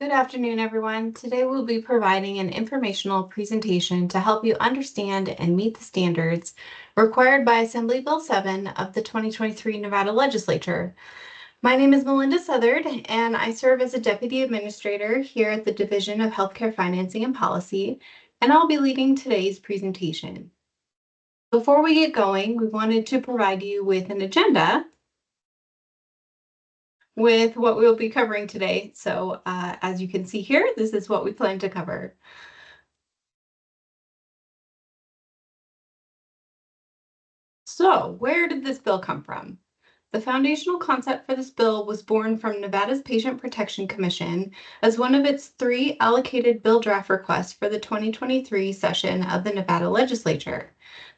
Good afternoon, everyone. Today we'll be providing an informational presentation to help you understand and meet the standards required by Assembly Bill 7 of the 2023 Nevada Legislature. My name is Melinda Southard, and I serve as a Deputy Administrator here at the Division of Healthcare Financing and Policy, and I'll be leading today's presentation. Before we get going, we wanted to provide you with an agenda with what we'll be covering today. So as you can see here, this is what we plan to cover. So where did this bill come from? The foundational concept for this bill was born from Nevada's Patient Protection Commission as one of its 3 allocated bill draft requests for the 2023 session of the Nevada Legislature.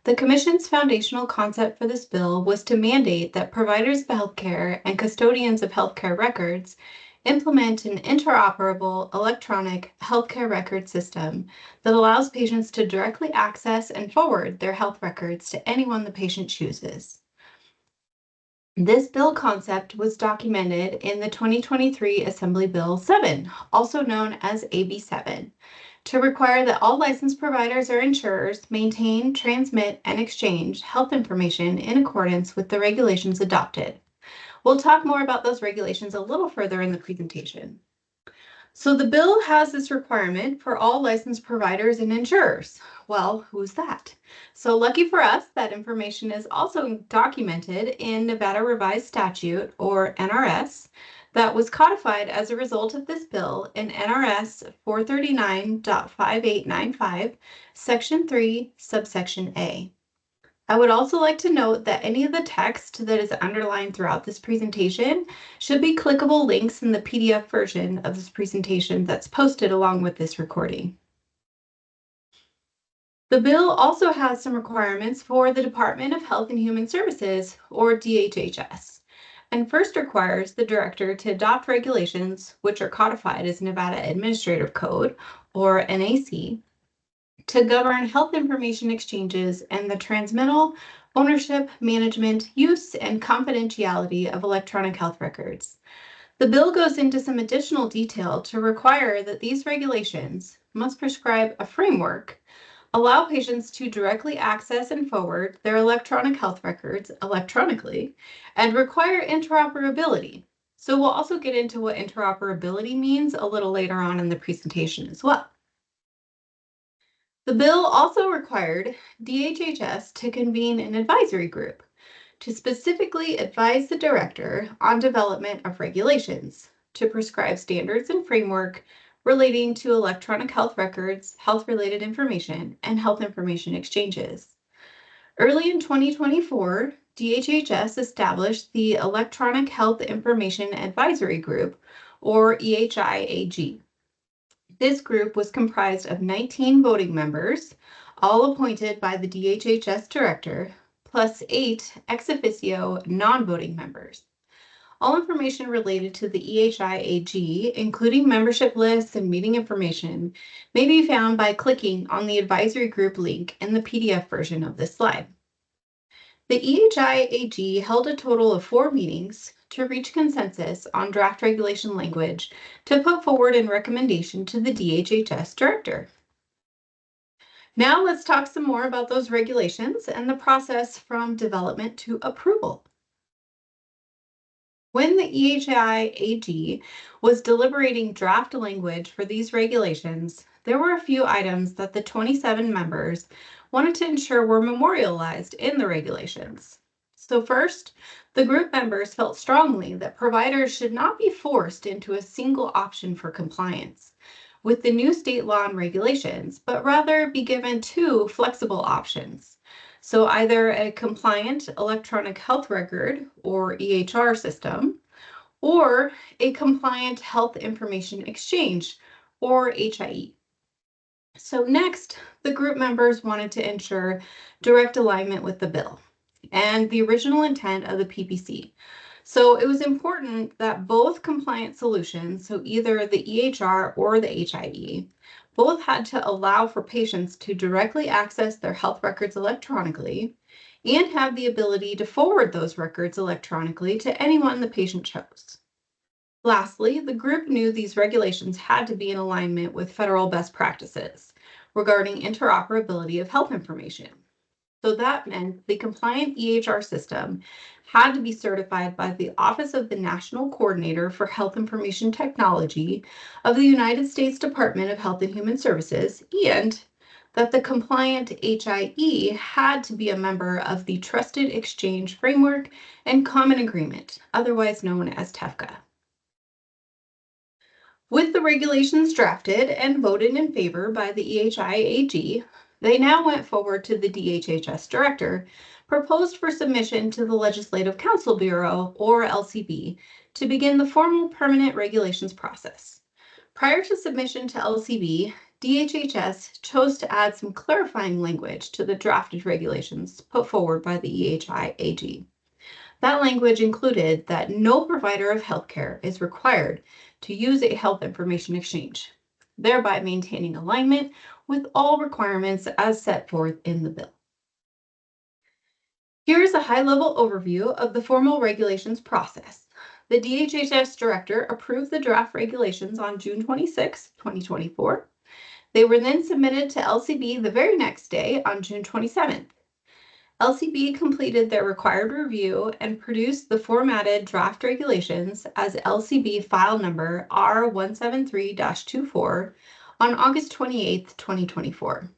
The Commission's foundational concept for this bill was to mandate that providers of healthcare and custodians of healthcare records implement an interoperable electronic healthcare record system that allows patients to directly access and forward their health records to anyone the patient chooses. This bill concept was documented in the 2023 Assembly Bill 7, also known as AB 7, to require that all licensed providers or insurers maintain, transmit, and exchange health information in accordance with the regulations adopted. We'll talk more about those regulations a little further in the presentation. So the bill has this requirement for all licensed providers and insurers. Well, who's that? So lucky for us, that information is also documented in Nevada Revised Statute, or NRS, that was codified as a result of this bill in NRS 439.5895, Section 3, Subsection A. I would also like to note that any of the text that is underlined throughout this presentation should be clickable links in the PDF version of this presentation that's posted along with this recording. The bill also has some requirements for the Department of Health and Human Services, or DHHS, and first requires the director to adopt regulations, which are codified as Nevada Administrative Code, or NAC, to govern health information exchanges and the transmittal, ownership, management, use, and confidentiality of electronic health records. The bill goes into some additional detail to require that these regulations must prescribe a framework, allow patients to directly access and forward their electronic health records electronically, and require interoperability. So we'll also get into what interoperability means a little later on in the presentation as well. The bill also required DHHS to convene an advisory group to specifically advise the director on development of regulations to prescribe standards and framework relating to electronic health records, health-related information, and health information exchanges. Early in 2024, DHHS established the Electronic Health Information Advisory Group, or EHIAG. This group was comprised of 19 voting members, all appointed by the DHHS director, plus 8 ex officio non-voting members. All information related to the EHIAG, including membership lists and meeting information, may be found by clicking on the advisory group link in the PDF version of this slide. The EHIAG held a total of 4 meetings to reach consensus on draft regulation language to put forward in recommendation to the DHHS director. Now let's talk some more about those regulations and the process from development to approval. When the EHIAG was deliberating draft language for these regulations, there were a few items that the 27 members wanted to ensure were memorialized in the regulations. So first, the group members felt strongly that providers should not be forced into a single option for compliance with the new state law and regulations, but rather be given 2 flexible options. So either a compliant electronic health record, or EHR system, or a compliant health information exchange, or HIE. So next, the group members wanted to ensure direct alignment with the bill and the original intent of the PPC. So it was important that both compliant solutions, so either the EHR or the HIE, both had to allow for patients to directly access their health records electronically and have the ability to forward those records electronically to anyone the patient chose. Lastly, the group knew these regulations had to be in alignment with federal best practices regarding interoperability of health information. So that meant the compliant EHR system had to be certified by the Office of the National Coordinator for Health Information Technology of the United States Department of Health and Human Services, and that the compliant HIE had to be a member of the Trusted Exchange Framework and Common Agreement, otherwise known as TEFCA. With the regulations drafted and voted in favor by the EHI-AG, they now went forward to the DHHS Director, proposed for submission to the Legislative Council Bureau, or LCB, to begin the formal permanent regulations process. Prior to submission to LCB, DHHS chose to add some clarifying language to the drafted regulations put forward by the EHI-AG. That language included that no provider of healthcare is required to use a health information exchange, thereby maintaining alignment with all requirements as set forth in the bill. Here is a high-level overview of the formal regulations process. The DHHS Director approved the draft regulations on June 26, 2024. They were then submitted to LCB the very next day on June 27th. LCB completed their required review and produced the formatted draft regulations as LCB file number R173-24 on August 28, 2024.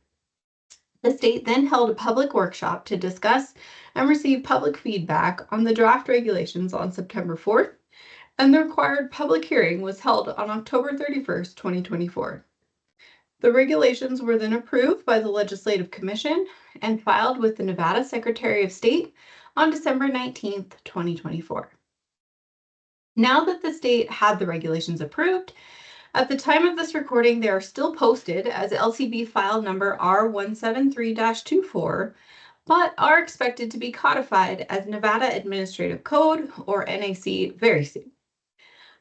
The state then held a public workshop to discuss and receive public feedback on the draft regulations on September 4th, and the required public hearing was held on October 31st, 2024. The regulations were then approved by the Legislative Commission and filed with the Nevada Secretary of State on December 19, 2024. Now that the state had the regulations approved, at the time of this recording, they are still posted as LCB file number R173-24, but are expected to be codified as Nevada Administrative Code, or NAC, very soon.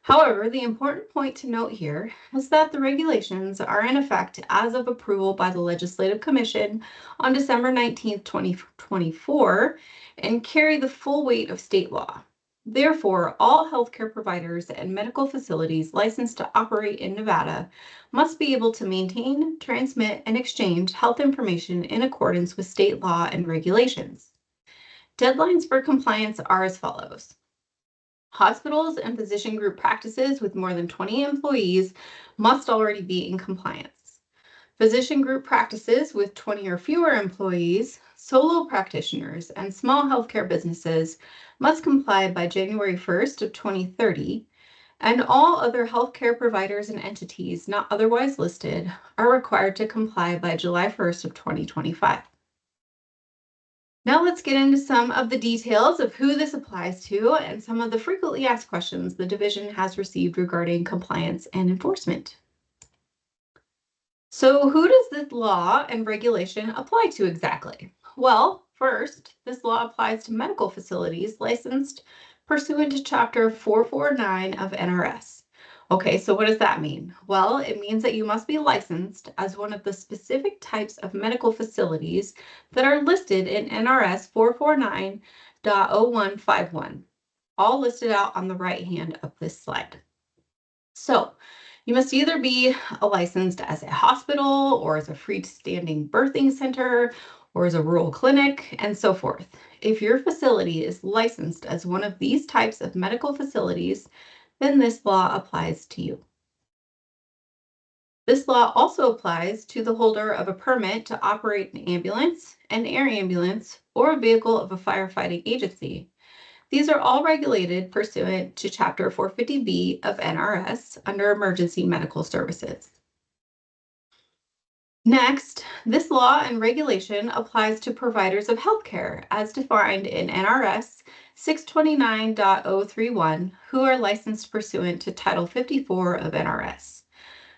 However, the important point to note here is that the regulations are in effect as of approval by the Legislative Commission on December 19, 2024, and carry the full weight of state law. Therefore, all healthcare providers and medical facilities licensed to operate in Nevada must be able to maintain, transmit, and exchange health information in accordance with state law and regulations. Deadlines for compliance are as follows. Hospitals and physician group practices with more than 20 employees must already be in compliance. Physician group practices with 20 or fewer employees, solo practitioners, and small healthcare businesses must comply by January 1st of 2030, and all other healthcare providers and entities not otherwise listed are required to comply by July 1st of 2025. Now let's get into some of the details of who this applies to and some of the frequently asked questions the division has received regarding compliance and enforcement. So who does this law and regulation apply to exactly? Well, first, this law applies to medical facilities licensed pursuant to Chapter 449 of NRS. Okay, so what does that mean? Well, it means that you must be licensed as one of the specific types of medical facilities that are listed in NRS 449.0151, all listed out on the right hand of this slide. So you must either be licensed as a hospital or as a freestanding birthing center or as a rural clinic and so forth. If your facility is licensed as one of these types of medical facilities, then this law applies to you. This law also applies to the holder of a permit to operate an ambulance, an air ambulance, or a vehicle of a firefighting agency. These are all regulated pursuant to Chapter 450B of NRS under Emergency Medical Services. Next, this law and regulation applies to providers of healthcare as defined in NRS 629.031 who are licensed pursuant to Title 54 of NRS.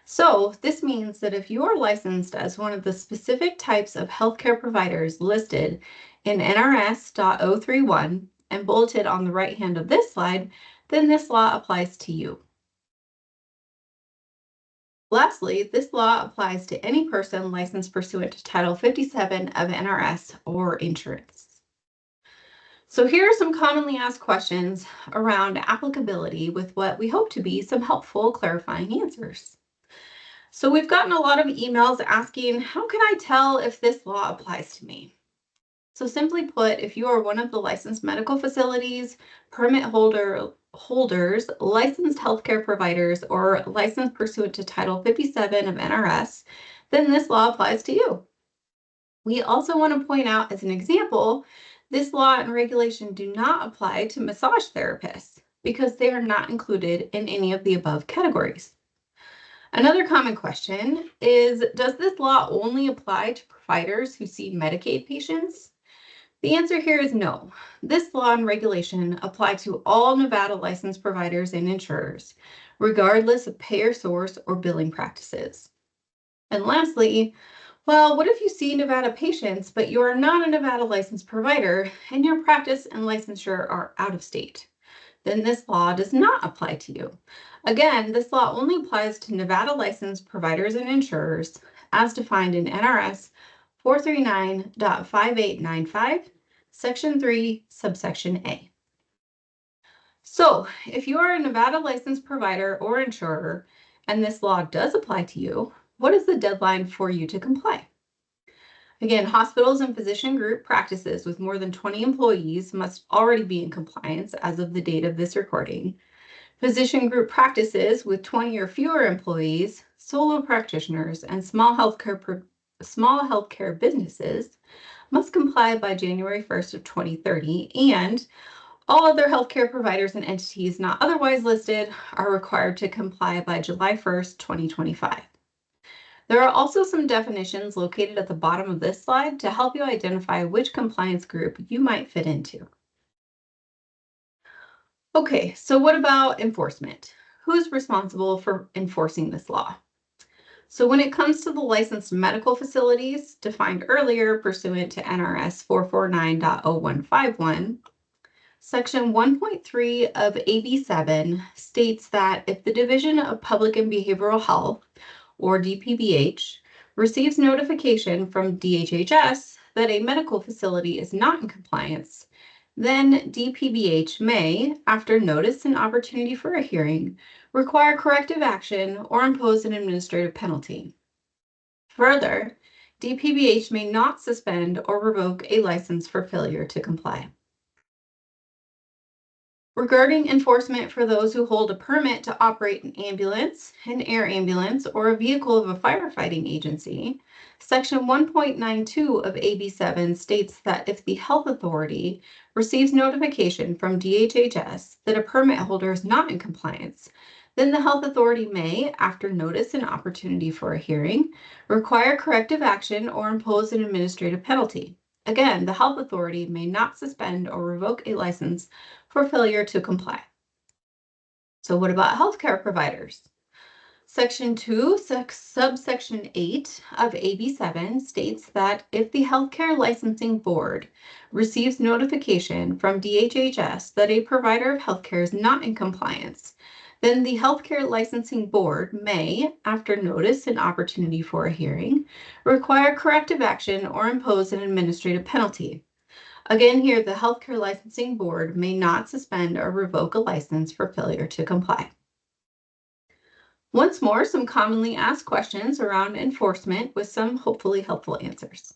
So this means that if you are licensed as one of the specific types of healthcare providers listed in NRS.031 and bulleted on the right hand of this slide, then this law applies to you. Lastly, this law applies to any person licensed pursuant to Title 57 of NRS or insurance. So here are some commonly asked questions around applicability with what we hope to be some helpful clarifying answers. So we've gotten a lot of emails asking, how can I tell if this law applies to me? So simply put, if you are one of the licensed medical facilities, holders, licensed healthcare providers, or licensed pursuant to Title 57 of NRS, then this law applies to you. We also want to point out as an example, this law and regulation do not apply to massage therapists because they are not included in any of the above categories. Another common question is, does this law only apply to providers who see Medicaid patients? The answer here is no. This law and regulation apply to all Nevada licensed providers and insurers, regardless of payer source or billing practices. And lastly, well, what if you see Nevada patients, but you are not a Nevada licensed provider and your practice and licensure are out of state? Then this law does not apply to you. Again, this law only applies to Nevada licensed providers and insurers as defined in NRS 439.5895, Section 3, Subsection A. So if you are a Nevada licensed provider or insurer and this law does apply to you, what is the deadline for you to comply? Again, hospitals and physician group practices with more than 20 employees must already be in compliance as of the date of this recording. Physician group practices with 20 or fewer employees, solo practitioners, and small healthcare businesses must comply by January 1st of 2030, and all other healthcare providers and entities not otherwise listed are required to comply by July 1st, 2025. There are also some definitions located at the bottom of this slide to help you identify which compliance group you might fit into. Okay, so what about enforcement? Who's responsible for enforcing this law? So when it comes to the licensed medical facilities defined earlier pursuant to NRS 449.0151, Section 1.3 of AB 7 states that if the Division of Public and Behavioral Health, or DPBH, receives notification from DHHS that a medical facility is not in compliance, then DPBH may, after notice and opportunity for a hearing, require corrective action or impose an administrative penalty. Further, DPBH may not suspend or revoke a license for failure to comply. Regarding enforcement for those who hold a permit to operate an ambulance, an air ambulance, or a vehicle of a firefighting agency, Section 1.92 of AB 7 states that if the health authority receives notification from DHHS that a permit holder is not in compliance, then the health authority may, after notice and opportunity for a hearing, require corrective action or impose an administrative penalty. Again, the health authority may not suspend or revoke a license for failure to comply. So what about healthcare providers? Section 2, subsection 8 of AB 7 states that if the Healthcare Licensing Board receives notification from DHHS that a provider of healthcare is not in compliance, then the Healthcare Licensing Board may, after notice and opportunity for a hearing, require corrective action or impose an administrative penalty. Again, here, the Healthcare Licensing Board may not suspend or revoke a license for failure to comply. Once more, some commonly asked questions around enforcement with some hopefully helpful answers.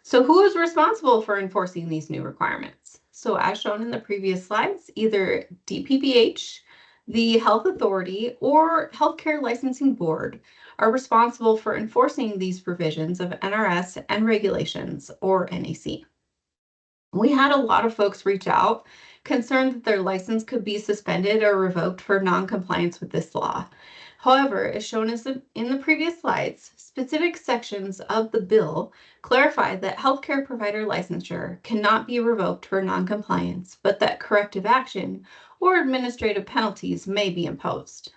So who is responsible for enforcing these new requirements? So as shown in the previous slides, either DPBH, the health authority, or Healthcare Licensing Board are responsible for enforcing these provisions of NRS and regulations, or NAC. We had a lot of folks reach out concerned that their license could be suspended or revoked for non-compliance with this law. However, as shown in the previous slides, specific sections of the bill clarify that healthcare provider licensure cannot be revoked for non-compliance, but that corrective action or administrative penalties may be imposed.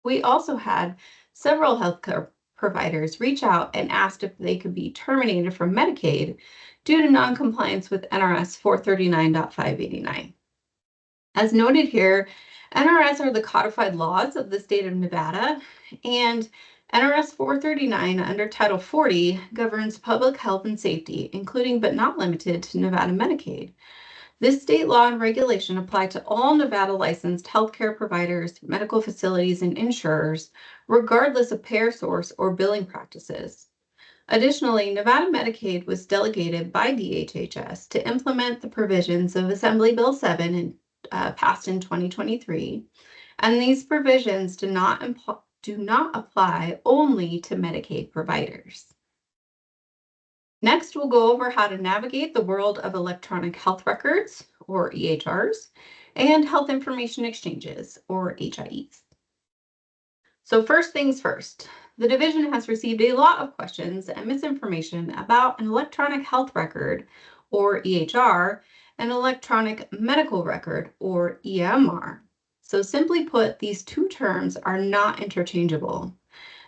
We also had several healthcare providers reach out and asked if they could be terminated from Medicaid due to non-compliance with NRS 439.589. As noted here, NRS are the codified laws of the state of Nevada, and NRS 439 under Title 40 governs public health and safety, including but not limited to Nevada Medicaid. This state law and regulation apply to all Nevada licensed healthcare providers, medical facilities, and insurers, regardless of payer source or billing practices. Additionally, Nevada Medicaid was delegated by DHHS to implement the provisions of Assembly Bill 7 passed in 2023, and these provisions do not apply only to Medicaid providers. Next, we'll go over how to navigate the world of electronic health records, or EHRs, and health information exchanges, or HIEs. So first things first, the division has received a lot of questions and misinformation about an electronic health record, or EHR, and electronic medical record, or EMR. So simply put, these two terms are not interchangeable.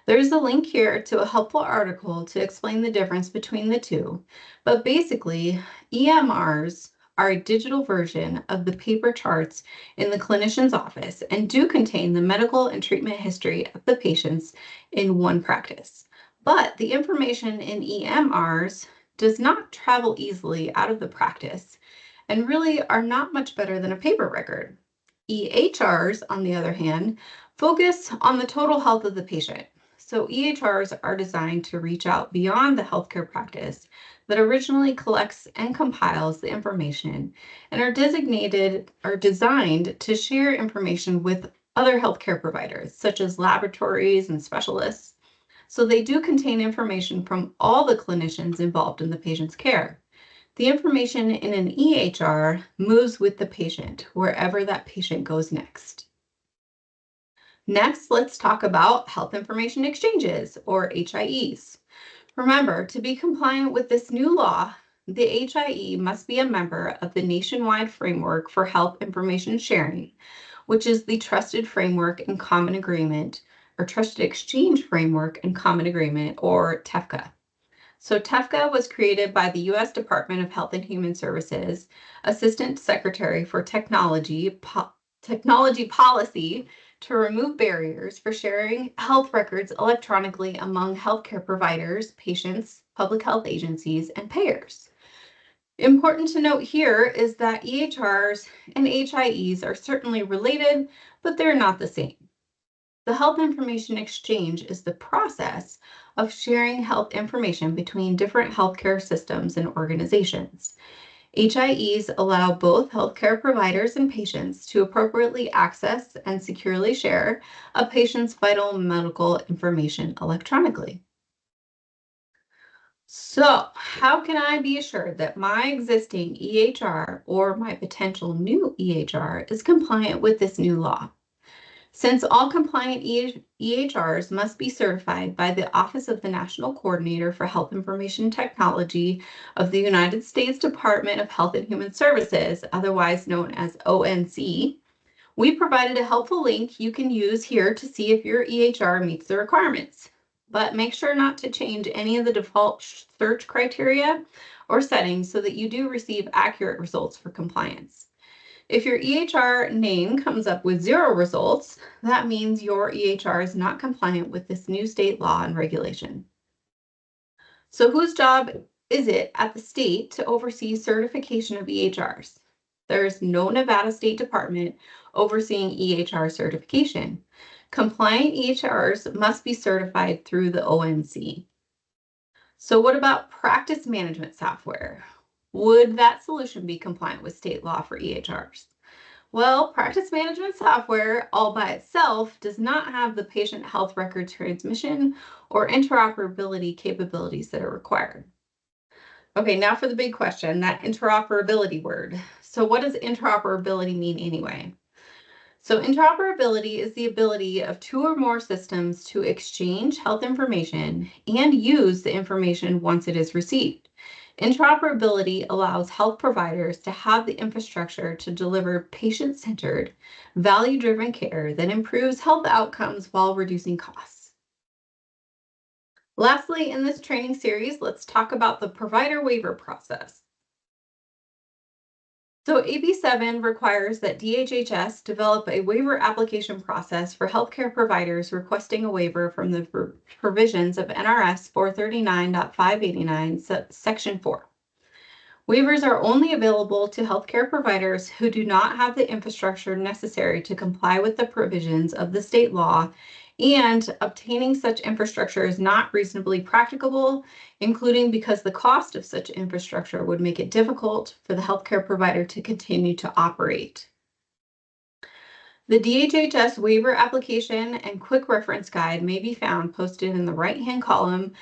There's a link here to a helpful article to explain the difference between the two, but basically, EMRs are a digital version of the paper charts in the clinician's office and do contain the medical and treatment history of the patients in one practice. But the information in EMRs does not travel easily out of the practice and really are not much better than a paper record. EHRs, on the other hand, focus on the total health of the patient. So EHRs are designed to reach out beyond the healthcare practice that originally collects and compiles the information and are designed to share information with other healthcare providers, such as laboratories and specialists. So they do contain information from all the clinicians involved in the patient's care. The information in an EHR moves with the patient wherever that patient goes next. Next, let's talk about health information exchanges, or HIEs. Remember, to be compliant with this new law, the HIE must be a member of the Nationwide Framework for Health Information Sharing, which is the Trusted Framework and Common Agreement, or Trusted Exchange Framework and Common Agreement, or TEFCA. So TEFCA was created by the U.S. Department of Health and Human Services, Assistant Secretary for Technology Policy, to remove barriers for sharing health records electronically among healthcare providers, patients, public health agencies, and payers. Important to note here is that EHRs and HIEs are certainly related, but they're not the same. The health information exchange is the process of sharing health information between different healthcare systems and organizations. HIEs allow both healthcare providers and patients to appropriately access and securely share a patient's vital medical information electronically. So, how can I be assured that my existing EHR or my potential new EHR is compliant with this new law? Since all compliant EHRs must be certified by the Office of the National Coordinator for Health Information Technology of the United States Department of Health and Human Services, otherwise known as ONC, we provided a helpful link you can use here to see if your EHR meets the requirements. But make sure not to change any of the default search criteria or settings so that you do receive accurate results for compliance. If your EHR name comes up with 0 results, that means your EHR is not compliant with this new state law and regulation. So whose job is it at the state to oversee certification of EHRs? There is no Nevada State Department overseeing EHR certification. Compliant EHRs must be certified through the ONC. So what about practice management software? Would that solution be compliant with state law for EHRs? Well, practice management software all by itself does not have the patient health record transmission or interoperability capabilities that are required. Okay, now for the big question, that interoperability word. So what does interoperability mean anyway? So interoperability is the ability of 2 or more systems to exchange health information and use the information once it is received. Interoperability allows health providers to have the infrastructure to deliver patient-centered, value-driven care that improves health outcomes while reducing costs. Lastly, in this training series, let's talk about the provider waiver process. So AB 7 requires that DHHS develop a waiver application process for healthcare providers requesting a waiver from the provisions of NRS 439.589, Section 4. Waivers are only available to healthcare providers who do not have the infrastructure necessary to comply with the provisions of the state law, and obtaining such infrastructure is not reasonably practicable, including because the cost of such infrastructure would make it difficult for the healthcare provider to continue to operate. The DHHS waiver application and quick reference guide may be found posted in the right-hand column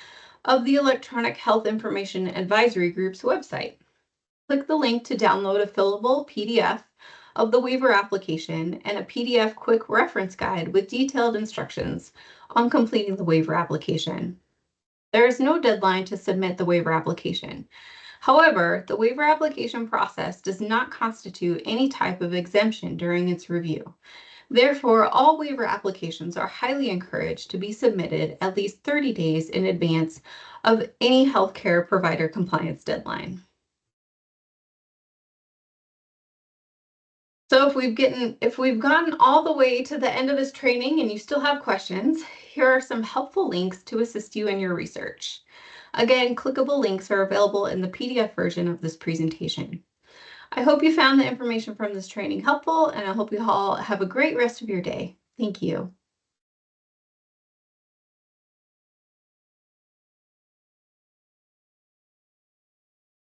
of the Electronic Health Information Advisory Group's website. Click the link to download a fillable PDF of the waiver application and a PDF quick reference guide with detailed instructions on completing the waiver application. There is no deadline to submit the waiver application. However, the waiver application process does not constitute any type of exemption during its review. Therefore, all waiver applications are highly encouraged to be submitted at least 30 days in advance of any healthcare provider compliance deadline. So if we've gotten all the way to the end of this training and you still have questions, here are some helpful links to assist you in your research. Again, clickable links are available in the PDF version of this presentation. I hope you found the information from this training helpful, and I hope you all have a great rest of your day. Thank you.